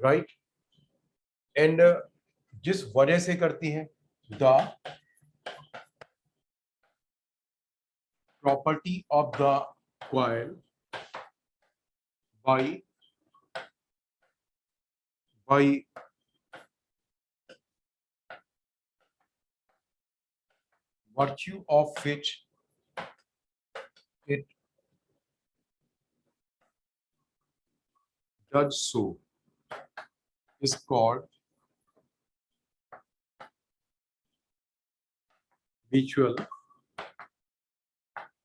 Right. And जिस वजह से करती है, the property of the coil by virtue of which it does so is called mutual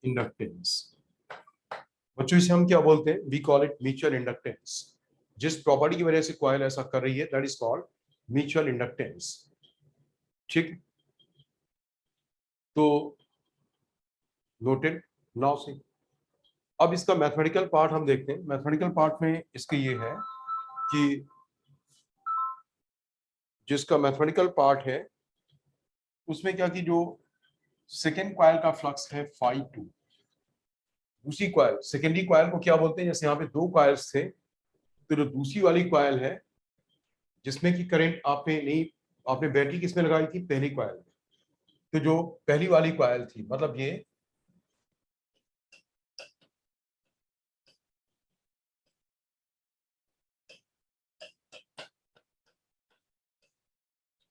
inductance। बच्चों इसे हम क्या बोलते हैं? We call it mutual inductance. जिस प्रॉपर्टी की वजह से कॉइल ऐसा कर रही है, that is called mutual inductance. ठीक, तो नोटेड। नाउ सी, अब इसका मैथमेटिकल पार्ट हम देखते हैं। मैथमेटिकल पार्ट में इसके ये है कि जिसका मैथमेटिकल पार्ट है उसमें क्या कि जो सेकेंड कॉइल का फ्लक्स है फाई टू, दूसरी कॉइल सेकेंडरी कॉइल को क्या बोलते हैं? जैसे यहाँ पे दो कॉइल्स थे, तो जो दूसरी वाली कॉइल है जिसमें कि करंट आपने बैटरी किसमें लगाई थी? पहली कॉइल में। तो जो पहली वाली कॉइल थी, मतलब ये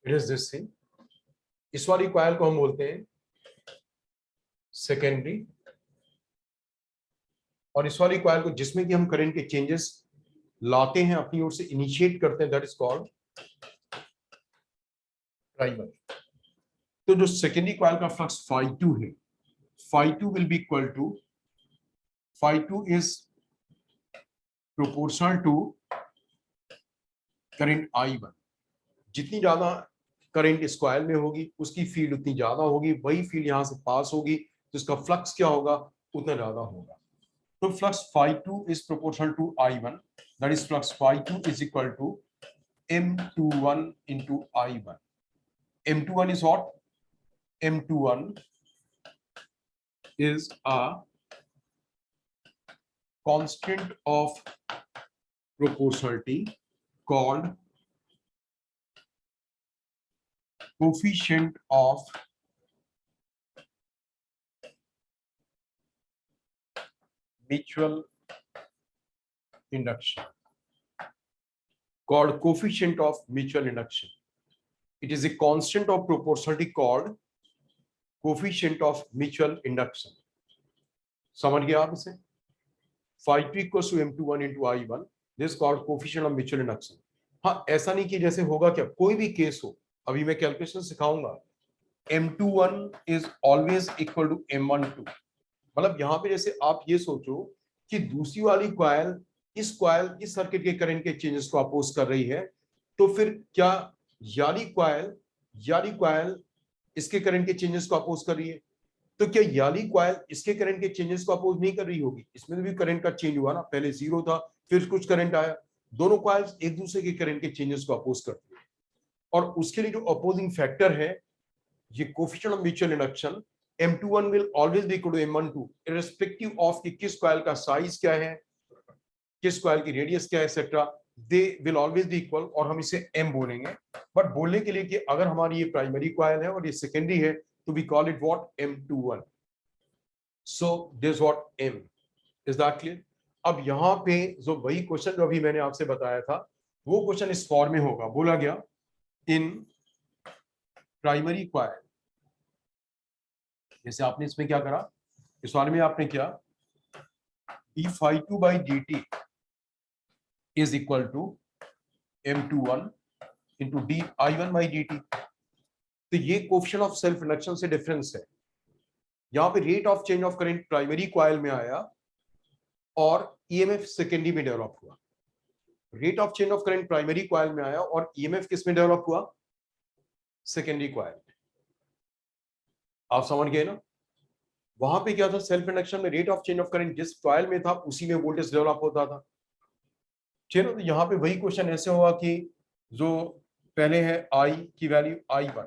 इट इज दिस थिंग, इस वाली कॉइल को हम बोलते हैं सेकेंडरी, और इस वाली कॉइल को जिसमें कि हम करंट के चेंजेस लाते हैं, अपनी ओर से इनिशिएट करते हैं, दैट इज कॉल्ड प्राइमरी। तो जो सेकेंडरी कॉइल का फ्लक्स फाई टू है, phi two will be equal to, phi two is proportional to current I one. जितनी ज्यादा करंट इस कॉइल में होगी उसकी फील्ड उतनी ज्यादा होगी, वही फील्ड यहां से पास होगी तो इसका फ्लक्स क्या होगा? उतना ज्यादा होगा। तो flux phi two is proportional to I one, that is flux phi two is equal to M21 into I1। M21 is what? M21 is a constant of proportionality called coefficient of mutual induction, called coefficient of mutual induction. It is a constant of proportionality called coefficient of mutual induction। समझ गया आप इसे? phi 2 equals to M21 into I1, this is called coefficient of mutual induction। हाँ, ऐसा नहीं कि जैसे होगा क्या, कोई भी केस हो, अभी मैं कैलकुलेशन सिखाऊंगा, M21 is always equal to M12। मतलब यहाँ पे जैसे आप ये सोचो कि दूसरी वाली कॉइल इस सर्किट के करंट के चेंजेस को अपोज कर रही है, तो फिर क्या याली कॉइल इसके करंट के चेंजेस को अपोज कर रही है? तो क्या याली कॉइल इसके करंट के चेंजेस को अपोज नहीं कर रही होगी? इसमें भी करंट का चेंज हुआ ना, पहले जीरो था फिर कुछ करंट आया, दोनों कॉइल्स एक दूसरे के करंट के चेंजेस को अपोज करती है। और उसके लिए जो अपोजिंग फैक्टर है, ये coefficient of mutual induction, M21 will always be equal to M12 irrespective of कि किस कॉइल का साइज क्या है, किस कॉइल की रेडियस क्या है, etcetera, they will always be equal. और हम इसे M बोलेंगे, बट बोलने के लिए कि अगर हमारी ये प्राइमरी कॉइल है और ये सेकेंडरी है, तो we call it what? M21। So this what M। Is that clear? अब यहाँ पे जो वही क्वेश्चन जो अभी मैंने आपसे बताया था, वो क्वेश्चन इस फॉर्म में होगा। बोला गया इन प्राइमरी कॉइल, जैसे आपने इसमें क्या करा, इस वाले में आपने क्या, d2 by dt is equal to M21 into di1 by dt। तो ये कोएफिशिएंट ऑफ सेल्फ इंडक्शन से डिफरेंस है। यहाँ पे rate of change of current primary coil में आया और ईएमएफ सेकेंडरी में डेवलप हुआ। Rate of change of current primary coil में आया और ईएमएफ किस में डेवलप हुआ? Secondary coil. आप समझ गए ना? वहां पे क्या था? सेल्फ इंडक्शन में rate of change of current जिस कॉइल में था उसी में वोल्टेज डेवलप होता था। ठीक है, तो यहाँ पे वही क्वेश्चन ऐसे होगा कि जो पहले है I की वैल्यू I1,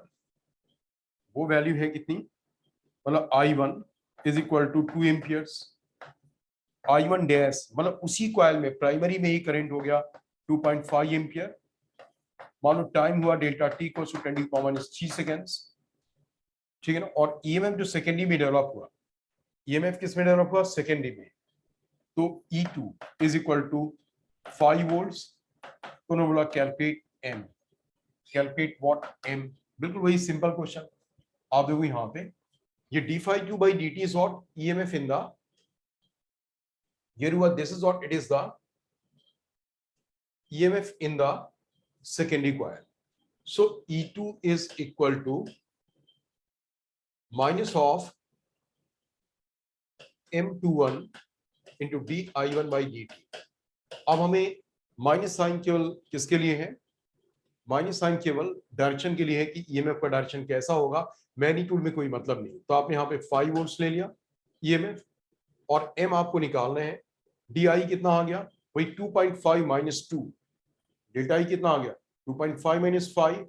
वो वैल्यू है कितनी? मतलब I1 is equal to 2 amperes. I1 dash मतलब उसी कॉइल में प्राइमरी में ही करंट हो गया 2.5 एम्पियर। मान लो टाइम हुआ डेल्टा टी को 10⁻³ सेकेंड्स, ठीक है ना। और ईएमएफ जो सेकेंडरी में डेवलप हुआ, ईएमएफ किस में डेवलप हुआ? सेकेंडरी में। तो E2 is equal to 5 volts. तो उन्होंने बोला calculate M, calculate what M. बिल्कुल वही सिंपल क्वेश्चन। आप देखो यहाँ पे ये d∅2/dt is what EMF in the, here you are, this is what it is, the EMF in the secondary coil. So E2 is equal to minus of M21 into di1/dt। अब हमें minus sign केवल किसके लिए है? Minus sign केवल direction के लिए है कि ईएमएफ का डायरेक्शन कैसा होगा, मैग्नीट्यूड में कोई मतलब नहीं। तो आपने यहाँ पे 5 वोल्ट्स ले लिया ईएमएफ, और एम आपको निकालना है। डी आई कितना आ गया? वही 2.5 - 2। डेल्टा आई कितना आ गया? 2.5 - 5,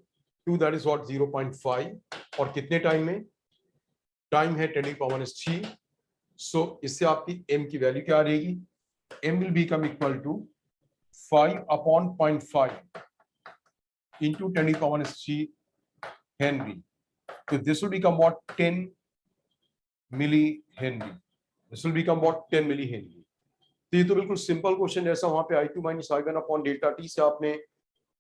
2 दैट इज व्हाट 0.5। और कितने टाइम में? टाइम है 10⁻³ सो इससे आपकी एम की वैल्यू क्या आ रहेगी? M will become equal to 5/0.5 into 10⁻³ Henry. So this will become what? 10 millihenry. This will become what? 10 millihenry. तो ये तो बिल्कुल सिंपल क्वेश्चन, जैसा वहां पे I2 - I1 upon delta T से आपने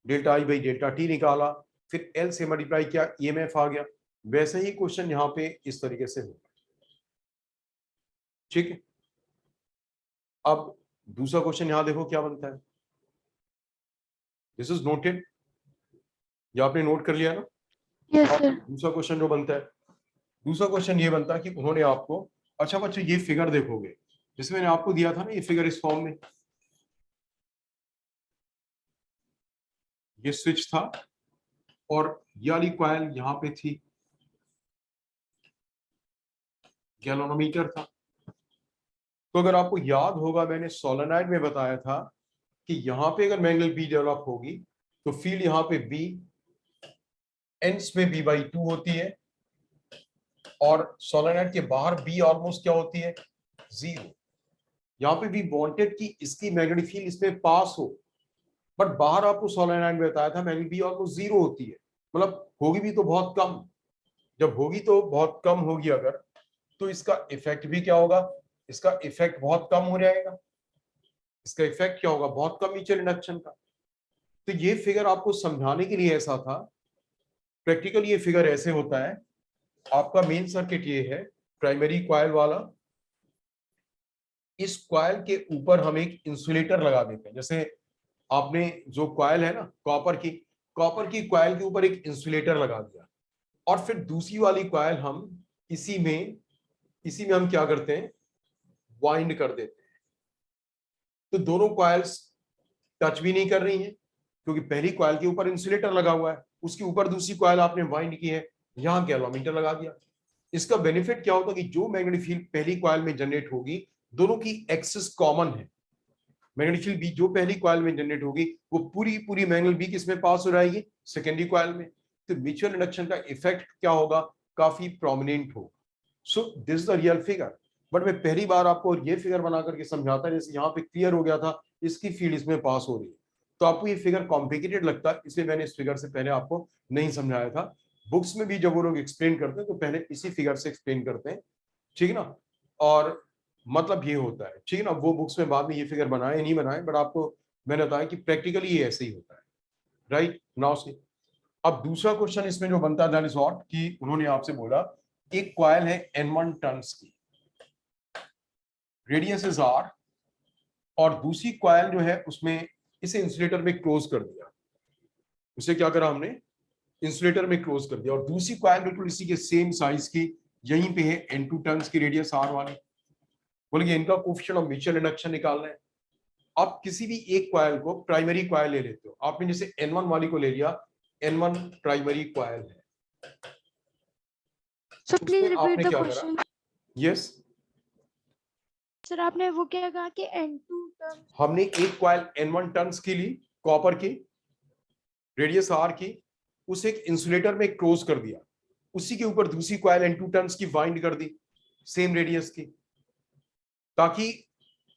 delta I by delta T निकाला, फिर L से मल्टीप्लाई किया, EMF आ गया, वैसे ही क्वेश्चन यहाँ पे इस तरीके से होगा। ठीक है। अब दूसरा क्वेश्चन यहाँ देखो क्या बनता है। दिस इज नोटेड, या आपने नोट कर लिया ना? Yes, sir. दूसरा क्वेश्चन जो बनता है, दूसरा क्वेश्चन ये बनता है कि उन्होंने आपको, अच्छा बच्चे ये फिगर देखोगे, जिसमें मैंने आपको दिया था ना ये फिगर इस फॉर्म में, ये स्विच था और ये वाली कॉइल यहां पे थी, गैल्वेनोमीटर था। तो अगर आपको याद होगा मैंने सोलेनॉइड में बताया था कि यहां पे अगर मैग्नेट बी डेवलप होगी तो फील्ड यहां पे बी एंड्स में b/2 होती है, और सोलेनॉइड के बाहर बी ऑलमोस्ट क्या होती है? 0। यहाँ पे भी वांटेड कि इसकी मैग्नेटिक फील्ड इसमें पास हो, बट बाहर आपको सोलेनॉइड में बताया था मैग्नेटिक बी ऑलमोस्ट 0 होती है, मतलब होगी भी तो बहुत कम। जब होगी तो बहुत कम होगी अगर, तो इसका इफेक्ट भी क्या होगा? इसका इफेक्ट बहुत कम हो जाएगा। इसका इफेक्ट क्या होगा? बहुत कम म्यूचुअल इंडक्शन का। तो ये फिगर आपको समझाने के लिए ऐसा था। प्रैक्टिकल ये फिगर ऐसे होता है, आपका मेन सर्किट ये है, प्राइमरी कॉइल वाला। इस कॉइल के ऊपर हम एक इंसुलेटर लगा देते हैं। जैसे आपने जो कॉइल है ना कॉपर की कॉइल के ऊपर एक इंसुलेटर लगा दिया, और फिर दूसरी वाली कॉइल हम इसी में हम क्या करते हैं? वाइंड कर देते हैं। तो दोनों कॉइल्स टच भी नहीं कर रही हैं, क्योंकि पहली कॉइल के ऊपर इंसुलेटर लगा हुआ है, उसके ऊपर दूसरी कॉइल आपने वाइंड की है, यहां गैल्वेनोमीटर लगा दिया। इसका बेनिफिट क्या होता है कि जो मैग्नेटिक फील्ड पहली कॉइल में जनरेट होगी, दोनों की एक्सिस कॉमन है। मैग्नेटिक फील्ड बी जो पहली कॉइल में जनरेट होगी वो पूरी मैग्नेटिक बी किसमें पास हो जाएगी? सेकेंडरी कॉइल में। तो म्यूचुअल इंडक्शन का इफेक्ट क्या होगा? काफी प्रोमिनेंट होगा। So this is the real figure. But मैं पहली बार आपको ये फिगर बना करके समझाता है, जैसे यहाँ पे क्लियर हो गया था इसकी फील्ड इसमें पास हो रही है, तो आपको ये फिगर कॉम्प्लिकेटेड लगता है, इसलिए मैंने इस फिगर से पहले आपको नहीं समझाया था। बुक्स में भी जब वो लोग एक्सप्लेन करते हैं तो पहले इसी फिगर से एक्सप्लेन करते हैं, ठीक है ना। और मतलब ये होता है, ठीक है ना। वो बुक्स में बाद में ये फिगर बनाए नहीं बनाए, बट आपको मैंने बताया कि प्रैक्टिकली ये ऐसे ही होता है, राइट नाउ से। अब दूसरा क्वेश्चन इसमें जो बनता है दैट इज व्हाट, कि उन्होंने आपसे बोला एक कॉइल है N1 टर्न्स की, रेडियस इज R, और दूसरी कॉइल जो है उसमें इसे इंसुलेटर में क्लोज कर दिया। उसे क्या करा हमने? इंसुलेटर में क्लोज कर दिया। और दूसरी कॉइल बिल्कुल इसी के सेम साइज की यहीं पे है, N2 टर्न्स की, रेडियस R वाली। बोलेंगे इनका कोएफिशिएंट ऑफ म्यूचुअल इंडक्शन निकालना है। आप किसी भी एक कॉइल को प्राइमरी कॉइल ले लेते हो, आपने जैसे N1 वाली को ले लिया, N1 प्राइमरी कॉइल है। So please उसमें repeat आपने the क्या question. करा? यस सर आपने वो क्या कहा कि N2 टर्म, हमने एक कॉइल N1 टर्न्स की ली, कॉपर की, रेडियस R की, उसे एक इंसुलेटर में क्लोज कर दिया, उसी के ऊपर दूसरी कॉइल N2 टर्न्स की वाइंड कर दी, सेम रेडियस की, ताकि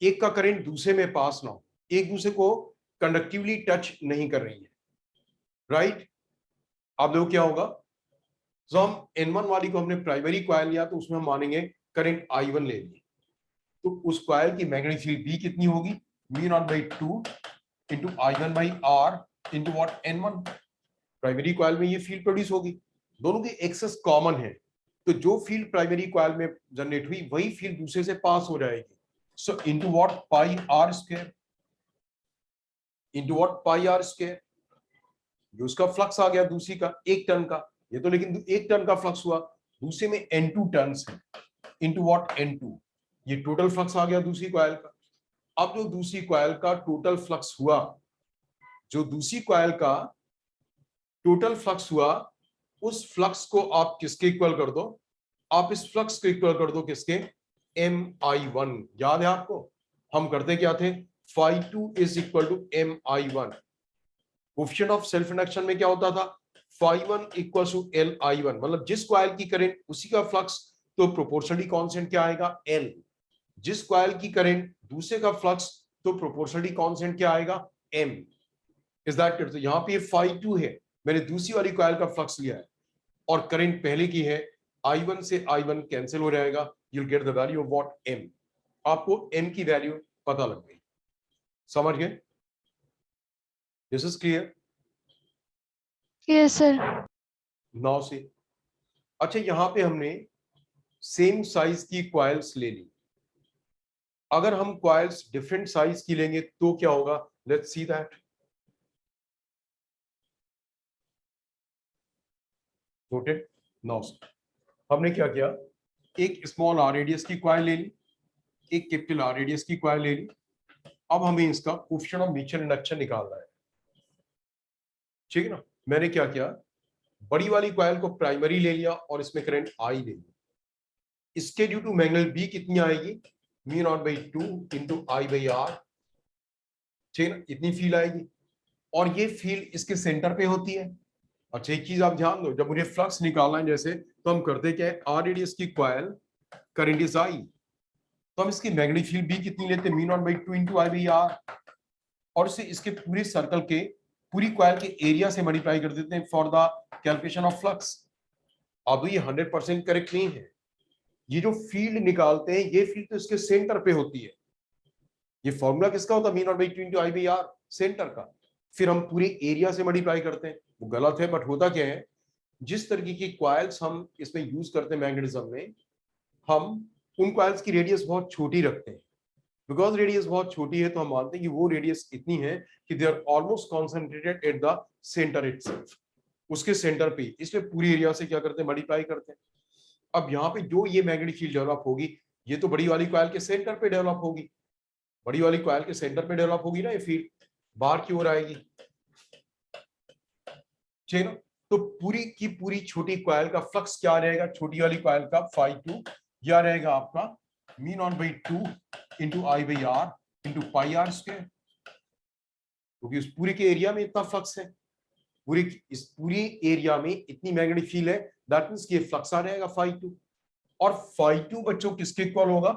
एक का करंट दूसरे में पास ना हो, एक दूसरे को कंडक्टिवली टच नहीं कर रही है, राइट। आप देखो क्या होगा, जो हम N1 वाली को हमने प्राइमरी कॉइल लिया तो उसमें हम मानेंगे करंट I1 ले लिए, तो उस कॉइल की मैग्नेटिक फील्ड B कितनी होगी, μ0/2 into I1/R into what N1। Primary coil में ये फील्ड प्रोड्यूस होगी, दोनों की एक्सेस कॉमन है, तो जो फील्ड प्राइमरी कॉइल में जनरेट हुई वही फील्ड दूसरे से पास हो जाएगी। So into what pi r square, into what pi r square. जो उसका फ्लक्स आ गया दूसरी का 1 टन का, ये तो लेकिन 1 टन का फ्लक्स हुआ, दूसरे में N2 टन्स है, इंटू वॉट N2, ये टोटल फ्लक्स आ गया दूसरी कॉइल का। अब जो दूसरी कॉइल का टोटल फ्लक्स हुआ, जो दूसरी कॉइल का टोटल फ्लक्स हुआ, उस फ्लक्स को आप किसके इक्वल कर दो, आप इस फ्लक्स को इक्वल कर दो किसके, MI1। याद है आपको हम करते क्या थे, phi2 is equal to MI1। Coefficient of self induction में क्या होता था, phi1 इक्वल टू LI1, मतलब जिस कॉइल की करंट उसी का फ्लक्स, तो प्रोपोर्शनली कांस्टेंट क्या आएगा, L। जिस कॉइल की करंट दूसरे का फ्लक्स, तो प्रोपोर्शनली कांस्टेंट क्या आएगा, M। Is that clear. तो यहाँ पे phi2 है, मैंने दूसरी वाली कॉइल का फ्लक्स लिया है, और करंट पहले की है, I1 से I1 कैंसिल हो जाएगा, you'll get the value of what, M। आपको M की वैल्यू पता लग गई, समझ गए, this is clear. Yes sir. Now से, अच्छा यहां पे हमने सेम साइज की क्वाइल्स ले ली, अगर हम क्वाइल्स डिफरेंट साइज की लेंगे तो क्या होगा, let's see that. Noted. Now से हमने क्या किया, एक स्मॉल आर रेडियस की क्वाइल ले ली, एक कैपिटल आर रेडियस की क्वाइल ले ली। अब हमें इसका कोएफिशिएंट ऑफ म्यूचुअल इंडक्शन निकालना है, ठीक है ना। मैंने क्या किया, बड़ी वाली कॉइल को प्राइमरी ले लिया और इसमें करंट आई ले लिया। इसके ड्यू टू मैग्नेट बी कितनी आएगी, μ0/2 इंटू I/R, ठीक है ना, इतनी फील्ड आएगी, और ये फील्ड इसके सेंटर पे होती है। अच्छा एक चीज आप ध्यान दो, जब मुझे फ्लक्स निकालना है जैसे, तो हम करते क्या है, आर रेडियस की कॉइल, करंट इज आई, तो हम इसकी मैग्नेटिक फील्ड बी कितनी लेते हैं, μ0/2 इंटू I/R, और इसे इसके पूरे सर्कल के, पूरी कॉइल के एरिया से मल्टीप्लाई कर देते हैं for the calculation of flux. अब ये 100% करेक्ट नहीं है, ये जो फील्ड निकालते हैं ये फील्ड तो इसके सेंटर पे होती है, ये फॉर्मूला किसका होता है, μ0/2 इंटू I/R, सेंटर का, फिर हम पूरे एरिया से मल्टीप्लाई करते हैं, वो गलत है। बट होता क्या है, जिस तरीके की क्वाइल्स हम इसमें यूज करते हैं मैग्नेटिज्म में, हम उन क्वाइल्स की रेडियस बहुत छोटी रखते हैं, बिकॉज रेडियस बहुत छोटी है तो हम मानते हैं कि वो रेडियस इतनी है कि they are almost concentrated at the centre itself, उसके सेंटर पे, इसलिए पूरी एरिया से क्या करते हैं, मल्टीप्लाई करते हैं। अब यहाँ पे जो ये मैग्नेटिक फील्ड डेवलप होगी, ये तो बड़ी वाली कॉइल के सेंटर पे डेवलप होगी, बड़ी वाली कॉइल के सेंटर पे डेवलप होगी ना, ये फील्ड बाहर की ओर आएगी, ठीक है ना। तो पूरी की पूरी छोटी कॉइल का फ्लक्स क्या रहेगा, छोटी वाली कॉइल का phi2, यह रहेगा आपका μ0/2 into I/R into pi r square, क्योंकि इस पूरे के एरिया में इतना फ्लक्स है, इस पूरी एरिया में इतनी मैग्नेटिक फील्ड है, दैट मींस कि फ्लक्स आ जाएगा phi2, और phi2 बच्चों किसके इक्वल होगा,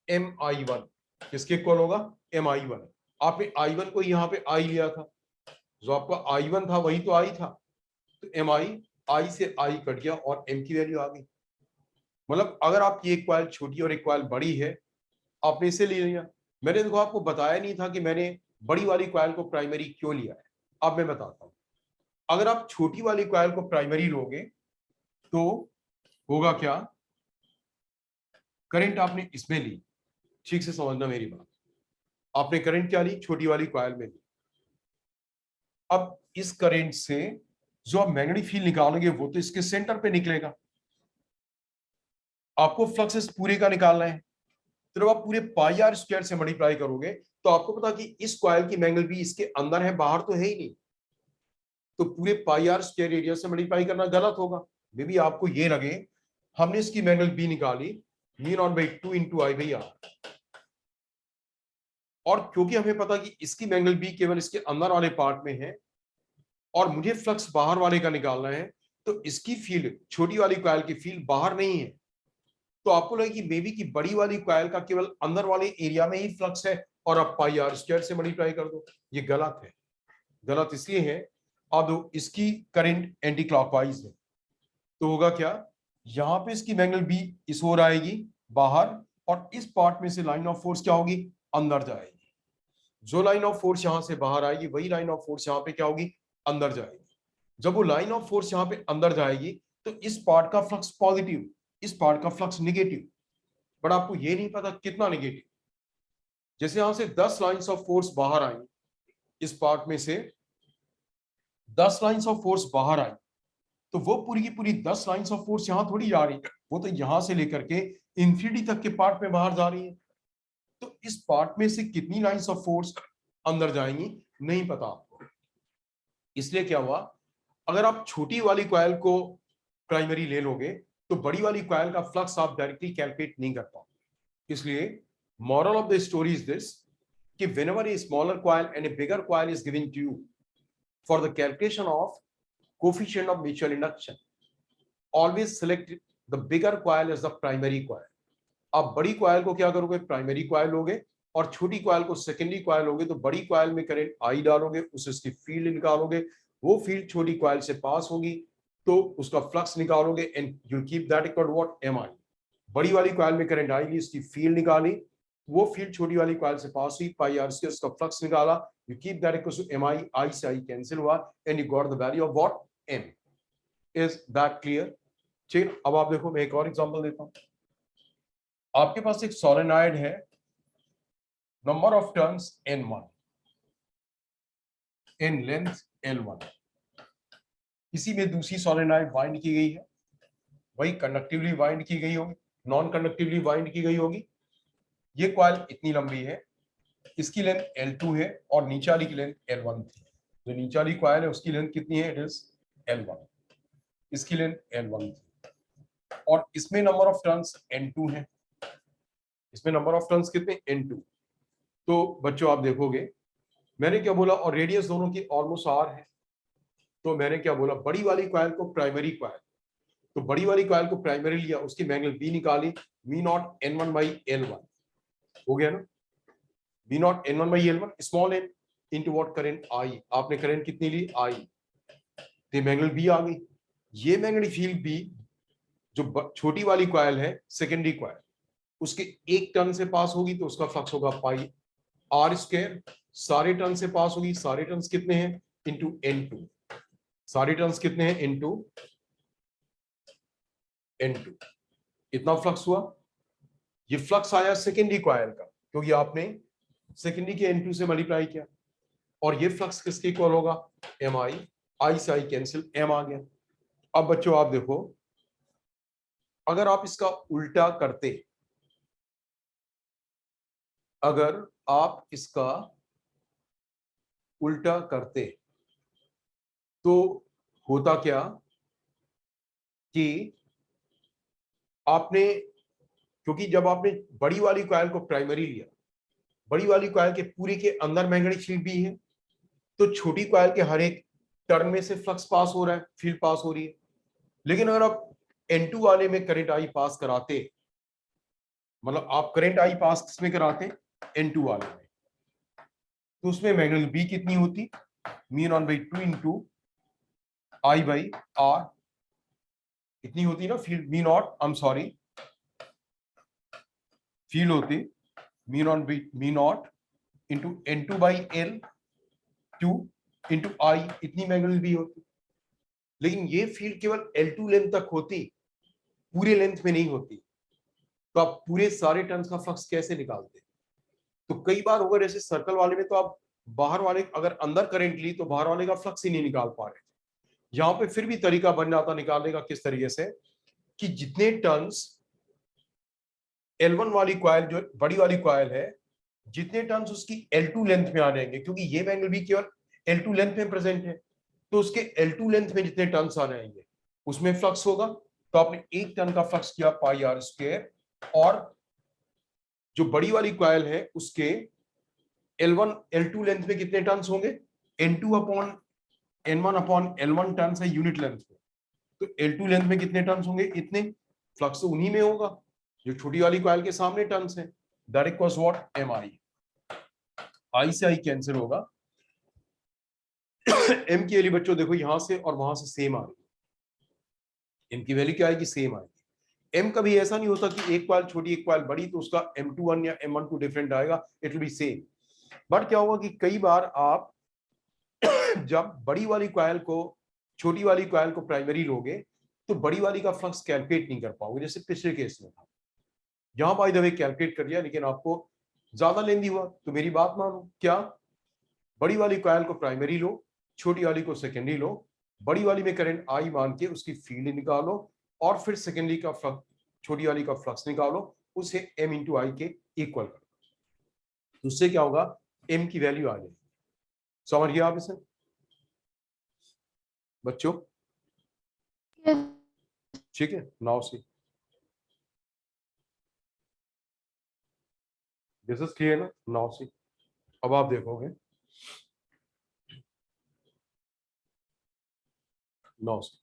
MI1, किसके इक्वल होगा, MI1। आपने I1 को यहाँ पे I लिया था, जो आपका I1 था वही तो I था, तो I से I कट गया और M की वैल्यू आ गई। मतलब अगर आपकी एक कॉइल छोटी और एक कॉइल बड़ी है, आपने इसे ले लिया। मैंने देखो आपको बताया नहीं था कि मैंने बड़ी वाली कॉइल को प्राइमरी क्यों लिया है, अब मैं बताता हूं। अगर आप छोटी वाली कॉइल को प्राइमरी लोगे तो होगा क्या, करंट आपने इसमें ली, ठीक से समझना मेरी बात, आपने करंट क्या ली, छोटी वाली कॉइल में ली। अब इस करंट से जो आप मैग्नेटिक फील्ड निकालोगे वो तो इसके सेंटर पे निकलेगा, आपको फ्लक्स इस पूरे का निकालना है, तो जब आप पूरे पाई आर स्क्वायर से मल्टीप्लाई करोगे तो आपको पता कि इस कॉइल की मैग्नेट भी इसके अंदर है, बाहर तो है ही नहीं, तो पूरे पाई आर स्क्वायर एरिया से मल्टीप्लाई करना गलत होगा। मे बी आपको ये लगे हमने इसकी मैग्नेट बी निकाली μ0/2 इंटू I/R, और क्योंकि हमें पता कि इसकी मैग्नेट बी केवल इसके अंदर वाले पार्ट में है और मुझे फ्लक्स बाहर वाले का निकालना है, तो इसकी फील्ड, छोटी वाली कॉइल की फील्ड बाहर नहीं है, तो आपको लगे कि मे बी की बड़ी वाली कॉइल का केवल अंदर वाले एरिया में ही फ्लक्स है, और आप पाई आर स्क्वायर से मल्टीप्लाई कर दो। ये गलत है। गलत इसलिए है, अब इसकी करंट एंटी क्लॉकवाइज है, तो होगा क्या, यहां पे इसकी एंगल बी इस ओर आएगी बाहर, और इस पार्ट में से लाइन ऑफ फोर्स क्या होगी, अंदर जाएगी। जो लाइन ऑफ फोर्स यहां से बाहर आएगी वही लाइन ऑफ फोर्स यहां पे क्या होगी, अंदर जाएगी। जब वो लाइन ऑफ फोर्स यहां पे अंदर जाएगी तो इस पार्ट का फ्लक्स पॉजिटिव, इस पार्ट का फ्लक्स निगेटिव, बट आपको ये नहीं पता कितना निगेटिव। जैसे यहां से 10 लाइंस ऑफ फोर्स बाहर आई, इस पार्ट में से 10 लाइंस ऑफ फोर्स बाहर आई, तो वो पूरी की पूरी 10 लाइंस ऑफ फोर्स यहां थोड़ी जा रही है, वो तो यहां से लेकर के इंफिनिटी तक के पार्ट में बाहर जा रही है। तो इस पार्ट में से कितनी लाइंस ऑफ फोर्स अंदर जाएंगी नहीं पता आपको। इसलिए क्या हुआ, अगर आप छोटी वाली कॉइल को प्राइमरी ले लोगे तो बड़ी वाली कॉइल का फ्लक्स आप डायरेक्टली कैलकुलेट नहीं कर पाओगे। इसलिए moral of the story is this, कि whenever a smaller coil and a bigger coil is given to you for the calculation of coefficient of mutual induction, always select the bigger coil as the primary coil. आप बड़ी coil को क्या करोगे, primary coil लोगे, और छोटी coil को secondary coil लोगे। तो बड़ी कॉइल में करंट आई डालोगे, उससे उसकी फील्ड निकालोगे, वो फील्ड छोटी कॉइल से पास होगी तो उसका फ्लक्स निकालोगे, and you keep that equal what, M I. बड़ी वाली कॉइल में करंट आई ली, उसकी फील्ड निकाली, वो फील्ड छोटी वाली कॉइल से पास हुई, पाई आर से उसका फ्लक्स निकाला, you keep that equal to M I, I से आई कैंसिल हुआ, and you got the value of what, M. Is that clear? चलिए अब आप देखो, मैं एक और एग्जांपल देता हूं। आपके पास एक सोलेनॉइड है, number of turns N1, in length L1। इसी में दूसरी सोलेनॉइड वाइंड की गई है, वही कंडक्टिवली वाइंड की गई होगी, नॉन कंडक्टिवली वाइंड की गई होगी। ये कॉइल इतनी लंबी है, इसकी लेंथ L2 है और नीचे वाली की लेंथ L1 थी। जो नीचे वाली कॉइल है उसकी लेंथ कितनी है, इट इज L1, इसकी लेंथ L1 थी, और इसमें नंबर ऑफ टर्न्स N2 है। इसमें नंबर ऑफ टर्न्स कितने, N2। तो बच्चों आप देखोगे मैंने क्या बोला, और रेडियस दोनों की ऑलमोस्ट आर है, तो मैंने क्या बोला, बड़ी वाली कॉइल को प्राइमरी कॉइल, तो बड़ी वाली कॉइल को प्राइमरी लिया, उसकी एंगल बी निकाली, me not N1 by L1 हो गया ना, B naught N1 by L1, small n into what, current I. आपने करंट कितनी ली, आई, तो एंगल बी आ गई। ये मैग्नेटिक फील्ड बी जो छोटी वाली कॉइल है सेकेंडरी कॉइल, उसके एक टर्न से पास होगी तो उसका फ्लक्स होगा पाई आर स्क्वायर, सारे टर्न से पास होगी, सारे टर्न्स कितने हैं, इंटू N2, सारे टर्न्स कितने हैं, इंटू N2। इतना फ्लक्स हुआ। ये फ्लक्स आया सेकेंडरी कॉइल का, क्योंकि आपने सेकेंडरी के N2 से मल्टीप्लाई किया, और ये फ्लक्स किसके इक्वल होगा, एम आई, आई से आई कैंसिल, एम आ गया। अब बच्चों आप देखो, अगर आप इसका उल्टा करते, अगर आप इसका उल्टा करते तो होता क्या कि आपने, क्योंकि जब आपने बड़ी वाली कॉइल को प्राइमरी लिया, बड़ी वाली कॉइल के पूरे के अंदर मैग्नेटिक फील्ड भी है, तो छोटी कॉइल के हर एक टर्न में से फ्लक्स पास हो रहा है, फील्ड पास हो रही है। लेकिन अगर आप N2 वाले में करंट आई पास कराते, मतलब आप करंट आई पास किसमें कराते, N2 वाले में, तो उसमें मैग्नेल बी कितनी होती, mu naught by 2 into I by R, इतनी होती ना field, mu naught, I am sorry, field होती mu naught into N2 by L 2 into I, इतनी मैग्नेल बी होती। लेकिन ये फील्ड केवल L2 लेंथ तक होती, पूरे लेंथ में नहीं होती। तो आप पूरे सारे टर्न्स का फ्लक्स कैसे निकालते? तो कई बार होगा, जैसे सर्कल वाले में तो आप बाहर वाले अगर अंदर करंट ली तो बाहर वाले का फ्लक्स ही नहीं निकाल पा रहे। यहां पे फिर भी तरीका बन जाता निकालने का, किस तरीके से, कि जितने टर्न्स L1 वाली कॉइल, जो बड़ी वाली कॉइल है, जितने टर्न्स उसकी L2 लेंथ में आ जाएंगे, क्योंकि ये एंगल भी केवल L2 लेंथ में प्रेजेंट है, तो उसके L2 लेंथ में जितने टर्न्स आ जाएंगे उसमें फ्लक्स होगा। तो आपने एक टर्न का फ्लक्स किया पाई आर स्क्वायर, और जो बड़ी वाली कॉइल है उसके L1 L2 लेंथ में कितने टर्न्स होंगे, N2 upon N1 upon L1 turns है यूनिट लेंथ में, तो L2 लेंथ में कितने टर्न्स होंगे, इतने। फ्लक्स तो उन्हीं में होगा जो छोटी वाली कॉइल के सामने टर्न्स है, that equals what, M I. I से आई कैंसिल होगा। एम की वैल्यू बच्चों देखो यहां से और वहां से सेम आ रही है। एम की वैल्यू क्या आएगी? सेम आएगी। एम कभी ऐसा नहीं होता कि एक कॉइल छोटी एक कॉइल बड़ी तो उसका M21 या M12 डिफरेंट आएगा, it will be same. But क्या होगा कि कई बार आप जब बड़ी वाली कॉइल को छोटी वाली कॉइल को प्राइमरी लोगे तो बड़ी वाली का फ्लक्स कैलकुलेट नहीं कर पाओगे, जैसे पिछले केस में था। यहां बाय द वे कैलकुलेट कर लिया, लेकिन आपको ज्यादा लेंदी हुआ, तो मेरी बात मानो, क्या बड़ी वाली कॉइल को प्राइमरी लो, छोटी वाली को सेकेंडरी लो, बड़ी वाली में करंट आई मान के उसकी फील्ड निकालो, और फिर सेकेंडरी का फ्लक्स, छोटी वाली का फ्लक्स निकालो, उसे M इंटू आई के इक्वल करो। तो उससे क्या होगा? एम की वैल्यू आ जाएगी। समझ गया आप इसे बच्चों? Yes. ठीक है, now see this is clear ना? नाउ सी अब आप देखोगे, नाउ सी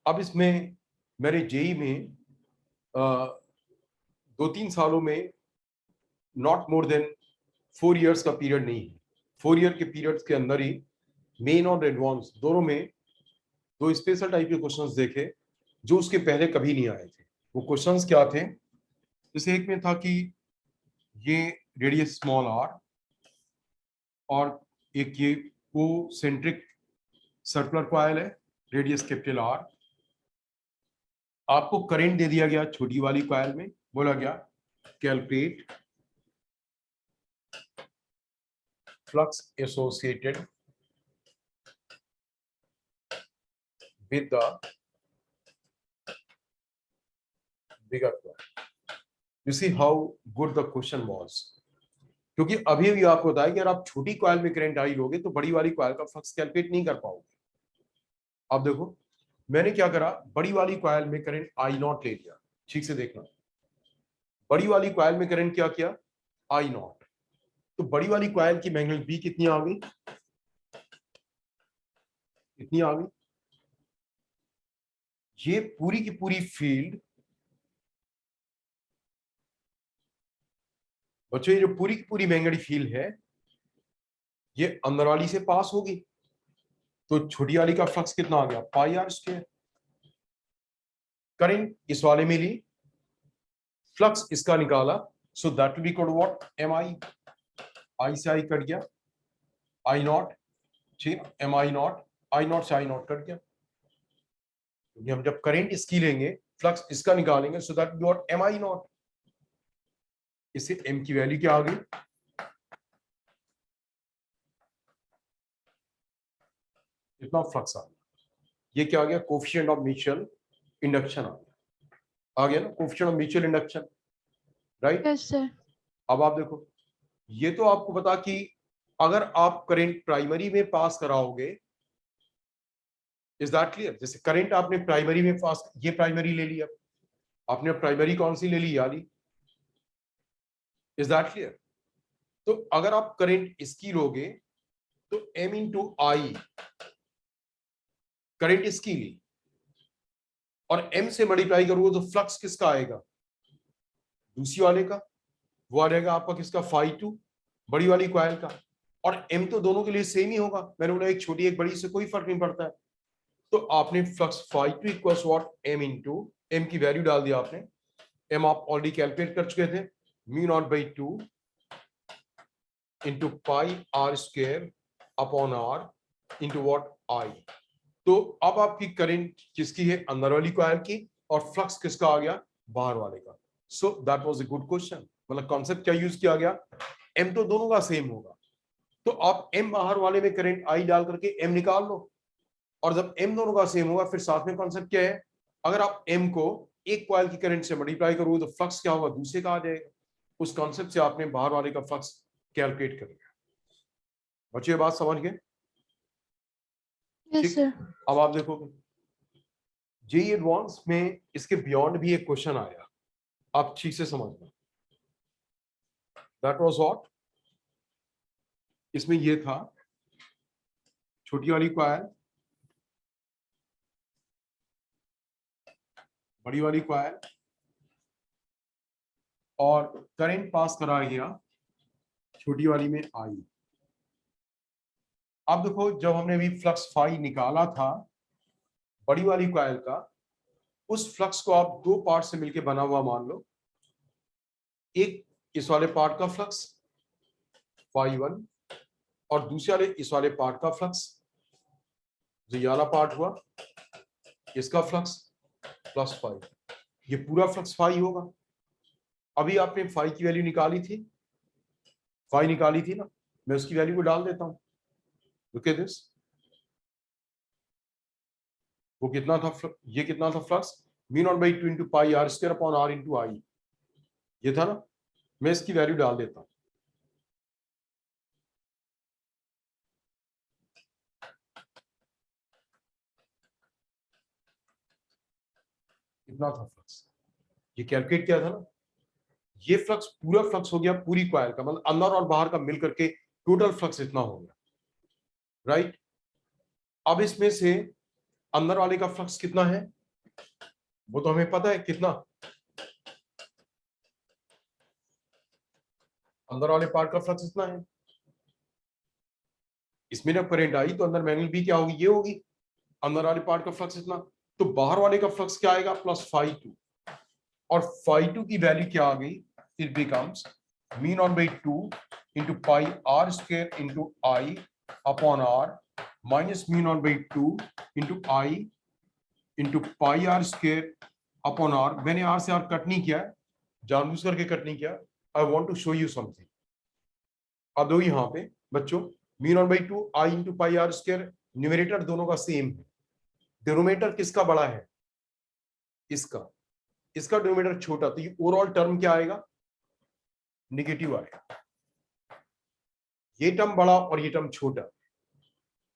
अब इसमें मेरे जेई में 2-3 सालों में नॉट मोर देन 4 इयर्स का पीरियड नहीं है। 4 ईयर के पीरियड के अंदर ही मेन और एडवांस दोनों में 2 स्पेशल टाइप के क्वेश्चंस देखे जो उसके पहले कभी नहीं आए थे। वो क्वेश्चंस क्या थे? जैसे एक में था कि ये रेडियस स्मॉल आर और एक ये कोसेंट्रिक सर्कुलर कॉइल है, रेडियस कैपिटल आर। आपको करंट दे दिया गया छोटी वाली कॉइल में, बोला गया calculate flux associated with the bigger coil. You see how good the question was, क्योंकि अभी भी आपको बताया कि अगर आप छोटी कॉइल में करंट आई लोगे तो बड़ी वाली कॉइल का फ्लक्स कैलकुलेट नहीं कर पाओगे। अब देखो मैंने क्या करा, बड़ी वाली कॉइल में करंट आई नॉट ले लिया। ठीक से देखना, बड़ी वाली कॉइल में करंट क्या किया? आई नॉट। तो बड़ी वाली कॉइल की मैग्नेट बी कितनी आ गई? कितनी आ गई? ये पूरी की पूरी फील्ड बच्चों, ये जो पूरी की पूरी मैग्नेटिक फील्ड है ये अंदर वाली से पास होगी, तो छोटी वाली का फ्लक्स कितना आ गया? पाई आर स्क्वायर। करंट इस वाले में ली, फ्लक्स इसका निकाला, so that will be equal to what? M I. I से आई कट गया, आई नॉट, ठीक, एम आई नॉट से आई नॉट कट गया, क्योंकि हम जब करंट इसकी लेंगे फ्लक्स इसका निकालेंगे, so that what? M I naught. इससे एम की वैल्यू क्या आ गई? इतना फ्लक्स आ गया। ये क्या आ गया? कोफिशिएंट ऑफ म्यूचुअल इंडक्शन आ गया ना, coefficient of mutual induction, right? Yes, sir. अब आप देखो, ये तो आपको बता कि अगर आप करंट प्राइमरी में पास कराओगे, इज दैट क्लियर? जैसे करंट आपने प्राइमरी में पास, ये प्राइमरी ले लिया आपने, प्राइमरी कौन सी ले ली? याली। Is that clear? तो अगर आप करंट इसकी लोगे तो एम इंटू आई, करंट इसकी ली और एम से मल्टीप्लाई करोगे तो फ्लक्स किसका आएगा? दूसरी वाले का, वो आ जाएगा आपका किसका? फाई टू, बड़ी वाली कॉइल का। और एम तो दोनों के लिए सेम ही होगा, मैंने बोला एक छोटी एक बड़ी से कोई फर्क नहीं पड़ता है। तो आपने flux phi two equals what? M into, M की वैल्यू डाल दिया आपने, एम आप ऑलरेडी कैलकुलेट कर चुके थे, mu naught by 2 into pi r square upon r into what? I. तो अब आपकी करंट किसकी है? अंदर वाली कॉइल की, और फ्लक्स किसका आ गया? बाहर वाले का। So that was a good question. मतलब कॉन्सेप्ट क्या यूज किया गया? एम तो दोनों का सेम होगा, तो आप एम बाहर वाले में करंट आई डाल करके एम निकाल लो, और जब एम दोनों का सेम होगा फिर साथ में कॉन्सेप्ट क्या है? अगर आप एम को एक कॉइल की करंट से मल्टीप्लाई करोगे तो फ्लक्स क्या होगा? दूसरे का आ जाएगा। उस कॉन्सेप्ट से आपने बाहर वाले का फ्लक्स कैलकुलेट कर लिया। बच्चे बात समझ गए? Yes, ठीक। sir. अब आप देखोगे जेई एडवांस में इसके बियॉन्ड भी एक क्वेश्चन आया, आप ठीक से समझना। That was what? इसमें ये था छोटी वाली कॉइल, बड़ी वाली कॉइल, और करंट पास करा गया छोटी वाली में आई। अब देखो जब हमने अभी फ्लक्स फाई निकाला था बड़ी वाली कॉइल का, उस फ्लक्स को आप दो पार्ट से मिलकर बना हुआ मान लो। एक इस वाले पार्ट का फ्लक्स फाई 1 और दूसरे वाले इस वाले पार्ट का फ्लक्स, जो ये वाला पार्ट हुआ इसका फ्लक्स प्लस 5, ये पूरा फ्लक्स फाई होगा। अभी आपने फाई की वैल्यू निकाली थी, फाई निकाली थी ना, मैं उसकी वैल्यू को डाल देता हूं। लुक एट दिस, वो कितना था, ये कितना था flux, μ0/2 into pi r square upon r into I, ये था ना। मैं इसकी वैल्यू डाल देता हूं, कितना था फ्लक्स, ये कैलकुलेट किया था ना। ये फ्लक्स पूरा फ्लक्स हो गया पूरी कॉइल का, मतलब अंदर और बाहर का मिलकर के टोटल फ्लक्स इतना हो गया, राइट। अब इसमें से अंदर वाले का फ्लक्स कितना है वो तो हमें पता है, कितना अंदर वाले पार्ट का फ्लक्स इतना है। इसमें जब करंट आई तो अंदर मैग्नेट भी क्या होगी, ये होगी। अंदर वाले पार्ट का फ्लक्स इतना, तो बाहर वाले का फ्लक्स क्या आएगा, +φ2। और φ2 की वैल्यू क्या आ गई, it becomes μ0/2 into pi r square into I upon r minus μ0/2 into I into pi r square upon r. मैंने आर से आर कट नहीं किया है, जानबूझ करके कट नहीं किया। I want to show you something. अब दो यहाँ पे बच्चों, μ0/2 I into pi r square, numerator दोनों का सेम है, डिनोमिनेटर किसका बड़ा है, इसका, इसका डिनोमिनेटर छोटा, तो ये ओवरऑल टर्म क्या आएगा, निगेटिव आएगा। ये टर्म बड़ा और ये टर्म छोटा,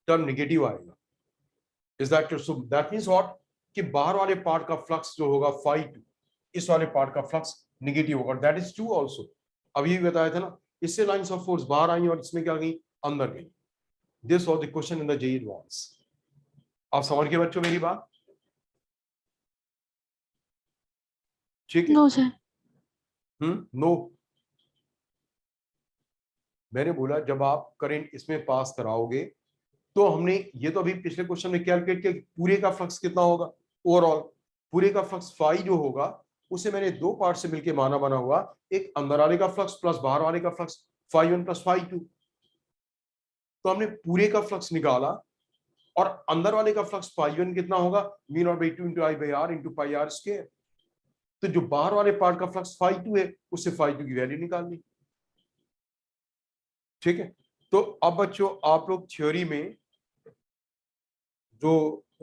टर्म निगेटिव आएगा। Is that true? So that means what, कि बाहर वाले पार्ट का फ्लक्स जो होगा φ2, इस वाले पार्ट का फ्लक्स निगेटिव होगा। That is true also. अभी भी बताया था ना, इससे लाइंस ऑफ फोर्स बाहर आई और इसमें क्या गई, अंदर गई। This was the question in the JEE advance. आप समझ गए बच्चों मेरी बात, ठीक है? No sir. नो, मैंने बोला जब आप करंट इसमें पास कराओगे तो हमने ये तो अभी पिछले क्वेश्चन में कैलकुलेट किया कि पूरे का फ्लक्स कितना होगा, ओवरऑल पूरे का फ्लक्स फाई जो होगा उसे मैंने दो पार्ट से मिलकर माना बना हुआ, एक अंदर वाले का फ्लक्स प्लस बाहर वाले का फ्लक्स φ1 + φ2। तो हमने पूरे का फ्लक्स निकाला और अंदर वाले का फ्लक्स φ1 कितना होगा, μ0/2 into I by r into pi r square. तो जो बाहर वाले पार्ट का फ्लक्स φ2 है उससे φ2 की वैल्यू निकाल ली, ठीक है। तो अब बच्चों आप लोग थ्योरी में जो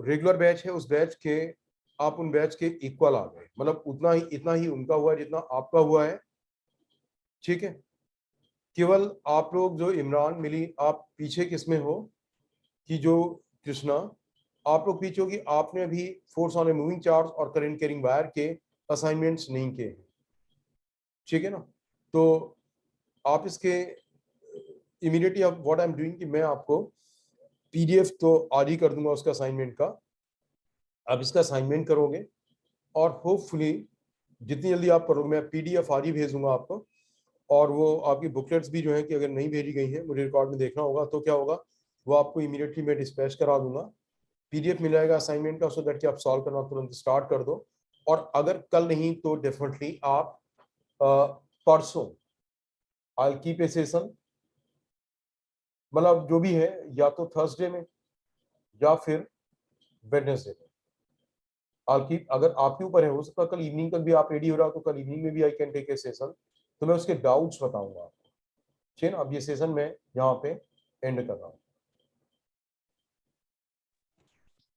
रेगुलर बैच है उस बैच के, आप उन बैच के इक्वल आ गए, मतलब उतना ही इतना ही उनका हुआ है जितना आपका हुआ है, ठीक है। केवल आप लोग जो इमरान मिली आप पीछे किसमें हो, कि जो कृष्णा आप लोग पीछे हो कि आपने अभी force on a moving charge और करंट कैरिंग वायर के असाइनमेंट्स नहीं किए, ठीक है ना। तो आप इसके इमीडिएटली अब व्हाट आई एम डूइंग कि मैं आपको पीडीएफ तो आज ही कर दूंगा उसका असाइनमेंट का, आप इसका असाइनमेंट करोगे और होपफुली जितनी जल्दी आप करोगे मैं पीडीएफ आज ही भेज दूंगा आपको। और वो आपकी बुकलेट्स भी जो है कि अगर नहीं भेजी गई हैं, मुझे रिकॉर्ड में देखना होगा तो क्या होगा, वो आपको इमीडिएटली मैं डिस्पैच करा दूंगा, पीडीएफ मिल जाएगा असाइनमेंट का, सो दैट कि आप सॉल्व करना तुरंत स्टार्ट कर दो। और अगर कल नहीं तो डेफिनेटली आप परसों आई कीप ए सेशन, मतलब जो भी है, या तो थर्सडे में या फिर वेडनेसडे में। अगर आपके ऊपर है, हो सकता है कल इवनिंग तक भी आप रेडी हो रहा हो तो कल इवनिंग में भी I can take a session, तो मैं उसके डाउट्स बताऊंगा आपको, ठीक है ना। अब ये सेशन मैं यहाँ पे एंड कर रहा हूँ।